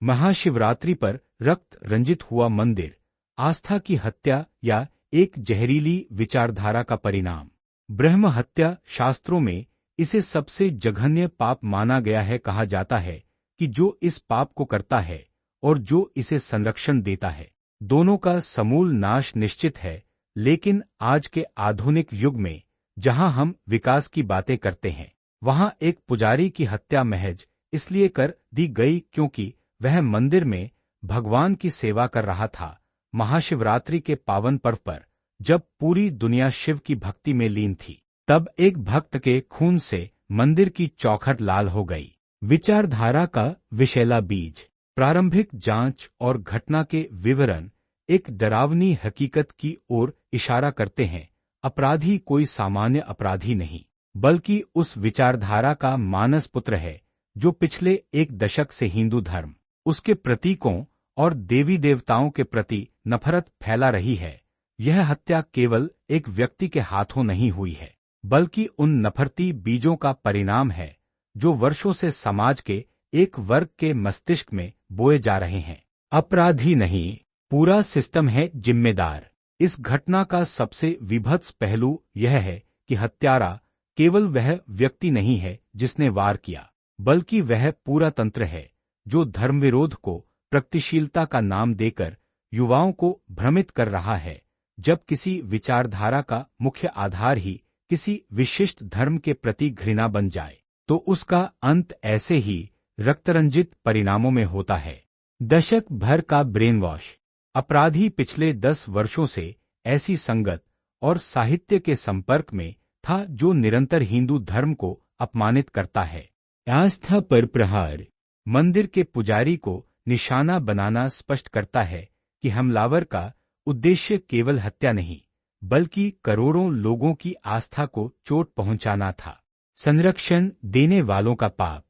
महाशिवरात्रि पर रक्त रंजित हुआ मंदिर, आस्था की हत्या या एक जहरीली विचारधारा का परिणाम। ब्रह्म हत्या शास्त्रों में इसे सबसे जघन्य पाप माना गया है। कहा जाता है कि जो इस पाप को करता है और जो इसे संरक्षण देता है, दोनों का समूल नाश निश्चित है। लेकिन आज के आधुनिक युग में जहां हम विकास की बातें करते हैं, वहां एक पुजारी की हत्या महज इसलिए कर दी गई क्योंकि वह मंदिर में भगवान की सेवा कर रहा था। महाशिवरात्रि के पावन पर्व पर जब पूरी दुनिया शिव की भक्ति में लीन थी, तब एक भक्त के खून से मंदिर की चौखट लाल हो गई। विचारधारा का विषैला बीज। प्रारंभिक जांच और घटना के विवरण एक डरावनी हकीकत की ओर इशारा करते हैं। अपराधी कोई सामान्य अपराधी नहीं, बल्कि उस विचारधारा का मानस पुत्र है जो पिछले एक दशक से हिंदू धर्म, उसके प्रतीकों और देवी देवताओं के प्रति नफरत फैला रही है। यह हत्या केवल एक व्यक्ति के हाथों नहीं हुई है, बल्कि उन नफरती बीजों का परिणाम है जो वर्षों से समाज के एक वर्ग के मस्तिष्क में बोए जा रहे हैं। अपराधी नहीं, पूरा सिस्टम है जिम्मेदार। इस घटना का सबसे विभत्स पहलू यह है कि हत्यारा केवल वह व्यक्ति नहीं है जिसने वार किया, बल्कि वह पूरा तंत्र है जो धर्मविरोध को प्रगतिशीलता का नाम देकर युवाओं को भ्रमित कर रहा है। जब किसी विचारधारा का मुख्य आधार ही किसी विशिष्ट धर्म के प्रति घृणा बन जाए, तो उसका अंत ऐसे ही रक्तरंजित परिणामों में होता है। दशक भर का ब्रेन वॉश। अपराधी पिछले 10 वर्षों से ऐसी संगत और साहित्य के संपर्क में था जो निरंतर हिंदू धर्म को अपमानित करता है। आस्था पर प्रहार। मंदिर के पुजारी को निशाना बनाना स्पष्ट करता है कि हमलावर का उद्देश्य केवल हत्या नहीं, बल्कि करोड़ों लोगों की आस्था को चोट पहुंचाना था। संरक्षण देने वालों का पाप।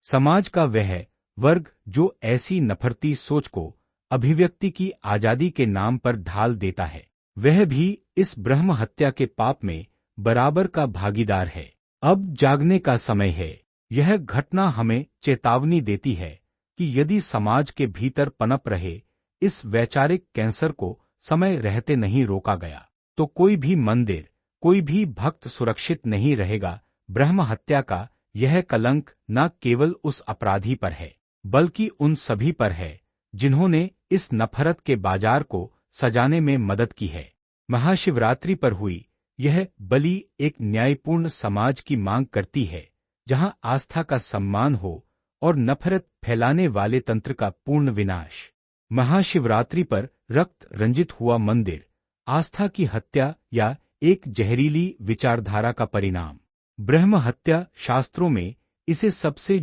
समाज का वह वर्ग जो ऐसी नफरती सोच को अभिव्यक्ति की आजादी के नाम पर ढाल देता है, वह भी इस ब्रह्म हत्या के पाप में बराबर का भागीदार है। अब जागने का समय है। यह घटना हमें चेतावनी देती है कि यदि समाज के भीतर पनप रहे इस वैचारिक कैंसर को समय रहते नहीं रोका गया, तो कोई भी मंदिर, कोई भी भक्त सुरक्षित नहीं रहेगा। ब्रह्म हत्या का यह कलंक न केवल उस अपराधी पर है, बल्कि उन सभी पर है जिन्होंने इस नफरत के बाजार को सजाने में मदद की है। महाशिवरात्रि पर हुई यह बलि एक न्यायपूर्ण समाज की मांग करती है, जहां आस्था का सम्मान हो और नफरत फैलाने वाले तंत्र का पूर्ण विनाश। महाशिवरात्रि पर रक्त रंजित हुआ मंदिर, आस्था की हत्या या एक जहरीली विचारधारा का परिणाम। ब्रह्म हत्या शास्त्रों में इसे सबसे